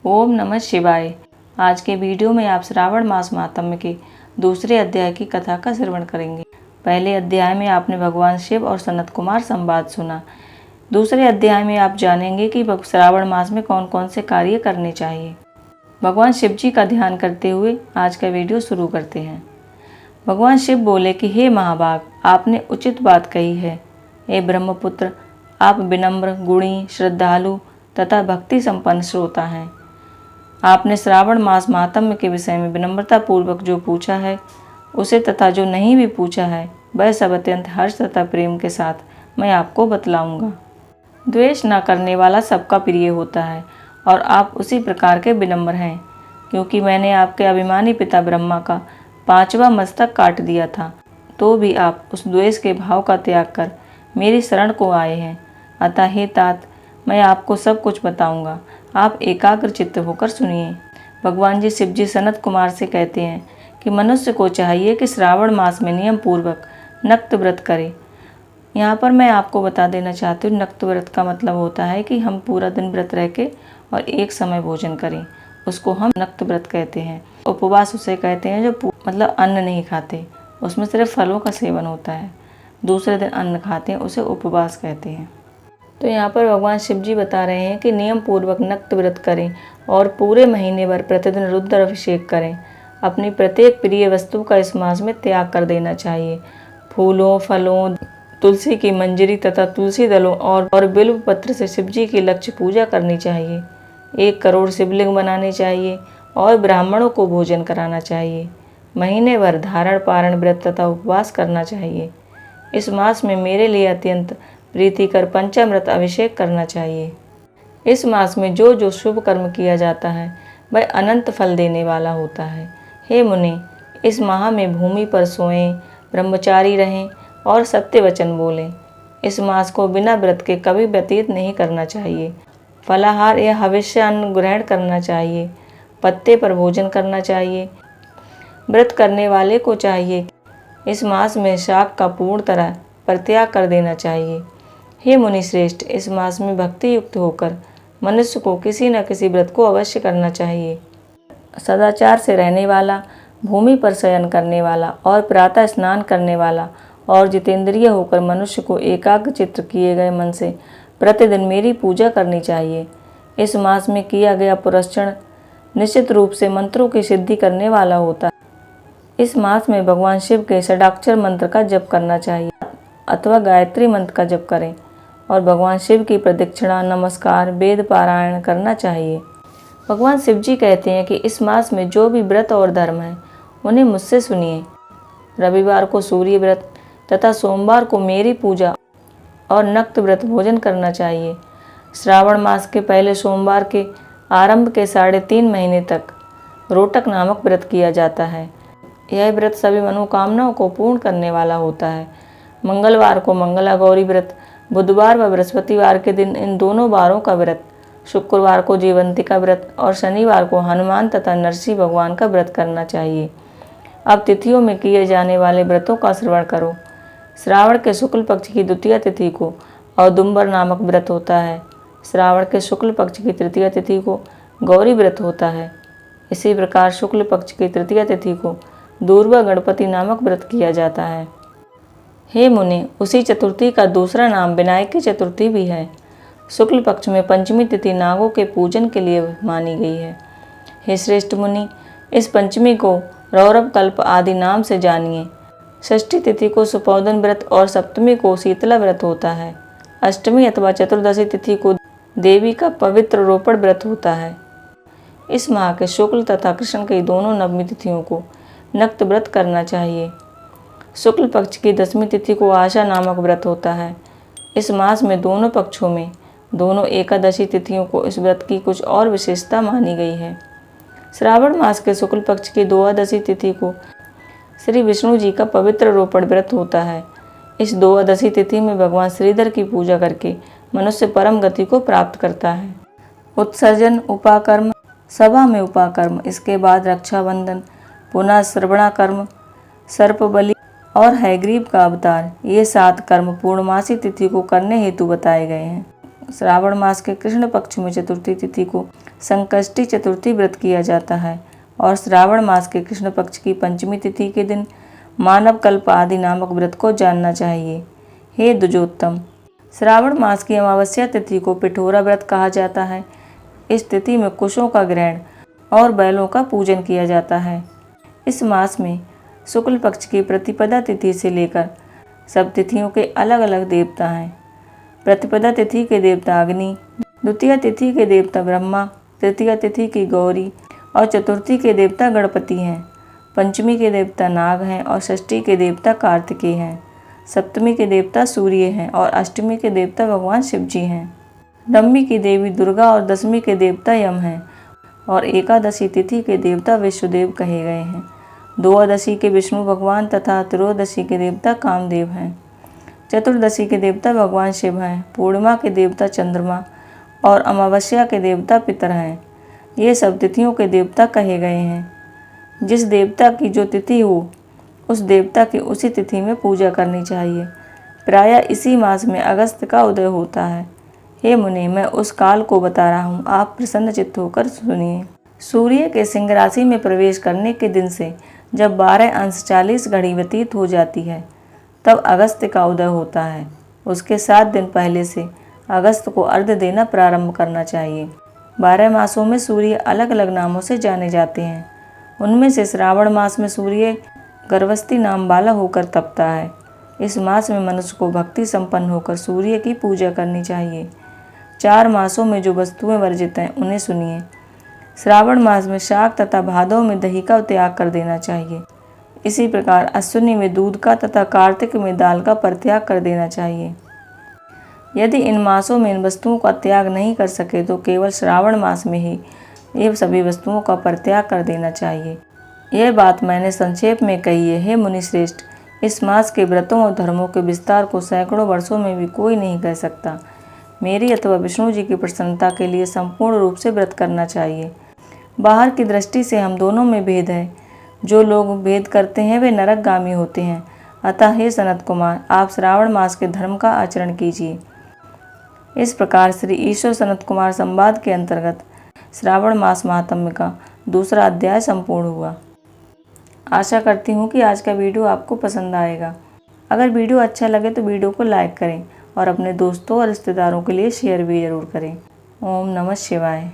ओम नमः शिवाय। आज के वीडियो में आप श्रावण मास महात्म्य के दूसरे अध्याय की कथा का श्रवण करेंगे। पहले अध्याय में आपने भगवान शिव और सनत कुमार संवाद सुना। दूसरे अध्याय में आप जानेंगे कि श्रावण मास में कौन कौन से कार्य करने चाहिए। भगवान शिव जी का ध्यान करते हुए आज का वीडियो शुरू करते हैं। भगवान शिव बोले कि हे महाभाग, आपने उचित बात कही है। हे ब्रह्मपुत्र, आप विनम्र, गुणी, श्रद्धालु तथा भक्ति संपन्न श्रोता हैं। आपने श्रावण मास महात्म्य के विषय में विनम्रता पूर्वक जो पूछा है उसे तथा जो नहीं भी पूछा है वह सब अत्यंत हर्ष तथा प्रेम के साथ मैं आपको बतलाऊंगा। द्वेष न करने वाला सबका प्रिय होता है और आप उसी प्रकार के विनम्र हैं, क्योंकि मैंने आपके अभिमानी पिता ब्रह्मा का 5वां मस्तक काट दिया था, तो भी आप उस द्वेष के भाव का त्याग कर मेरी शरण को आए हैं। अतः हे तात, मैं आपको सब कुछ बताऊंगा, आप एकाग्र चित्त होकर सुनिए। भगवान जी शिव जी सनत कुमार से कहते हैं कि मनुष्य को चाहिए कि श्रावण मास में नियम पूर्वक नक्त व्रत करे। यहाँ पर मैं आपको बता देना चाहती हूँ, नक्त व्रत का मतलब होता है कि हम पूरा दिन व्रत रह के और एक समय भोजन करें, उसको हम नक्त व्रत कहते हैं। उपवास उसे कहते हैं जो मतलब अन्न नहीं खाते, उसमें सिर्फ फलों का सेवन होता है, दूसरे दिन अन्न खाते हैं, उसे उपवास कहते हैं। तो यहाँ पर भगवान शिव जी बता रहे हैं कि नियम पूर्वक नक्त व्रत करें और पूरे महीने भर प्रतिदिन रुद्र अभिषेक करें। अपनी प्रत्येक प्रिय वस्तु का इस मास में त्याग कर देना चाहिए। फूलों, फलों, तुलसी की मंजरी तथा तुलसी दलों और बिल्व पत्र से शिव जी की लक्ष्य पूजा करनी चाहिए। 1 करोड़ शिवलिंग बनाने चाहिए और ब्राह्मणों को भोजन कराना चाहिए। महीने भर धारण, पारण, व्रत तथा उपवास करना चाहिए। इस मास में मेरे लिए अत्यंत प्रीतिकर पंचामृत अभिषेक करना चाहिए। इस मास में जो जो शुभ कर्म किया जाता है वह अनंत फल देने वाला होता है। हे मुनि, इस माह में भूमि पर सोएं, ब्रह्मचारी रहें और सत्य वचन बोलें। इस मास को बिना व्रत के कभी व्यतीत नहीं करना चाहिए। फलाहार या हविष्य अन्न ग्रहण करना चाहिए। पत्ते पर भोजन करना चाहिए। व्रत करने वाले को चाहिए इस मास में शाक का पूर्ण तरह परित्याग कर देना चाहिए। हे मुनि श्रेष्ठ, इस मास में भक्ति युक्त होकर मनुष्य को किसी न किसी व्रत को अवश्य करना चाहिए। सदाचार से रहने वाला, भूमि पर शयन करने वाला और प्रातः स्नान करने वाला और जितेंद्रिय होकर मनुष्य को एकाग्र चित्त किए गए मन से प्रतिदिन मेरी पूजा करनी चाहिए। इस मास में किया गया पुरस्चरण निश्चित रूप से मंत्रों की सिद्धि करने वाला होता है। इस मास में भगवान शिव के षडाक्षर मंत्र का जप करना चाहिए अथवा गायत्री मंत्र का जप करें और भगवान शिव की प्रदक्षिणा, नमस्कार, वेद पारायण करना चाहिए। भगवान शिव जी कहते हैं कि इस मास में जो भी व्रत और धर्म है उन्हें मुझसे सुनिए। रविवार को सूर्य व्रत तथा सोमवार को मेरी पूजा और नक्त व्रत भोजन करना चाहिए। श्रावण मास के पहले सोमवार के आरंभ के 3.5 महीने तक रोटक नामक व्रत किया जाता है। यह व्रत सभी मनोकामनाओं को पूर्ण करने वाला होता है। मंगलवार को मंगला गौरी व्रत, बुधवार व बृहस्पतिवार के दिन इन दोनों वारों का व्रत, शुक्रवार को जीवंतिका व्रत और शनिवार को हनुमान तथा नरसिंह भगवान का व्रत करना चाहिए। अब तिथियों में किए जाने वाले व्रतों का श्रवण करो। श्रावण के शुक्ल पक्ष की द्वितीय तिथि को औदुंबर नामक व्रत होता है। श्रावण के शुक्ल पक्ष की तृतीय तिथि को गौरी व्रत होता है। इसी प्रकार शुक्ल पक्ष की तृतीय तिथि को दूर्वा गणपति नामक व्रत किया जाता है। हे मुनि, उसी चतुर्थी का दूसरा नाम विनायकी चतुर्थी भी है। शुक्ल पक्ष में पंचमी तिथि नागों के पूजन के लिए मानी गई है। हे श्रेष्ठ मुनि, इस पंचमी को रौरव कल्प आदि नाम से जानिए। षष्ठी तिथि को सुपौदन व्रत और सप्तमी को शीतला व्रत होता है। अष्टमी अथवा चतुर्दशी तिथि को देवी का पवित्र रोपण व्रत होता है। इस माह के शुक्ल तथा कृष्ण की दोनों नवमी तिथियों को नक्त व्रत करना चाहिए। शुक्ल पक्ष की 10वीं तिथि को आशा नामक व्रत होता है। इस मास में दोनों पक्षों में दोनों एकादशी तिथियों को इस व्रत की कुछ और विशेषता मानी गई है। श्रावण मास के शुक्ल पक्ष की द्वादशी तिथि को श्री विष्णु जी का पवित्र रोपण व्रत होता है। इस द्वादशी तिथि में भगवान श्रीधर की पूजा करके मनुष्य परम गति को प्राप्त करता है। उत्सर्जन, उपाकर्म, सभा में उपाकर्म, इसके बाद रक्षाबंधन, पुनः श्रवणाकर्म, सर्प बलि और हैग्रीव का अवतार, ये 7 कर्म पूर्णमासी तिथि को करने हेतु बताए गए हैं। श्रावण मास के कृष्ण पक्ष में चतुर्थी तिथि को संकष्टी चतुर्थी व्रत किया जाता है और श्रावण मास के कृष्ण पक्ष की पंचमी तिथि के दिन मानव कल्प आदि नामक व्रत को जानना चाहिए। हे द्विजोत्तम, श्रावण मास की अमावस्या तिथि को पिठोरा व्रत कहा जाता है। इस तिथि में कुशों का ग्रहण और बैलों का पूजन किया जाता है। इस मास में शुक्ल पक्ष की प्रतिपदा तिथि से लेकर सब तिथियों के अलग अलग देवता हैं। प्रतिपदा तिथि के देवता अग्नि, द्वितीय तिथि के देवता ब्रह्मा, तृतीय तिथि की गौरी और चतुर्थी के देवता गणपति हैं। पंचमी के देवता नाग हैं और षष्ठी के देवता कार्तिकेय हैं। सप्तमी के देवता सूर्य हैं और अष्टमी के देवता भगवान शिव जी हैं। नवमी की देवी दुर्गा और दशमी के देवता यम हैं और एकादशी तिथि के देवता विष्णुदेव कहे गए हैं। द्वादशी के विष्णु भगवान तथा त्रयोदशी के देवता कामदेव हैं। चतुर्दशी के देवता भगवान शिव हैं। पूर्णिमा के देवता चंद्रमा और अमावस्या के देवता पितर हैं। ये सब तिथियों के देवता कहे गए हैं। जिस देवता की जो तिथि हो उस देवता की उसी तिथि में पूजा करनी चाहिए। प्रायः इसी मास में अगस्त का उदय होता है। हे मुनि, मैं उस काल को बता रहा हूँ, आप प्रसन्न चित्त होकर सुनिए। सूर्य के सिंह राशि में प्रवेश करने के दिन से जब 12 अंश 40 घड़ी व्यतीत हो जाती है तब अगस्त का उदय होता है। उसके 7 दिन पहले से अगस्त को अर्घ्य देना प्रारंभ करना चाहिए। 12 मासों में सूर्य अलग अलग नामों से जाने जाते हैं। उनमें से श्रावण मास में सूर्य गर्भस्थी नाम वाला होकर तपता है। इस मास में मनुष्य को भक्ति संपन्न होकर सूर्य की पूजा करनी चाहिए। 4 मासों में जो वस्तुएं वर्जित हैं उन्हें सुनिए। श्रावण मास में शाक तथा भादव में दही का त्याग कर देना चाहिए। इसी प्रकार अश्विनी में दूध का तथा कार्तिक में दाल का परित्याग कर देना चाहिए। यदि इन मासों में इन वस्तुओं का त्याग नहीं कर सके तो केवल श्रावण मास में ही ये सभी वस्तुओं का परित्याग कर देना चाहिए। यह बात मैंने संक्षेप में कही है। हे मुनिश्रेष्ठ, इस मास के व्रतों और धर्मों के विस्तार को सैकड़ों वर्षों में भी कोई नहीं कह सकता। मेरी अथवा विष्णु जी की प्रसन्नता के लिए संपूर्ण रूप से व्रत करना चाहिए। बाहर की दृष्टि से हम दोनों में भेद है। जो लोग भेद करते हैं वे नरकगामी होते हैं। अतः हे सनत कुमार, आप श्रावण मास के धर्म का आचरण कीजिए। इस प्रकार श्री ईश्वर सनत कुमार संवाद के अंतर्गत श्रावण मास महात्म्य का दूसरा अध्याय संपूर्ण हुआ। आशा करती हूँ कि आज का वीडियो आपको पसंद आएगा। अगर वीडियो अच्छा लगे तो वीडियो को लाइक करें और अपने दोस्तों और रिश्तेदारों के लिए शेयर भी जरूर करें। ओम नमः शिवाय।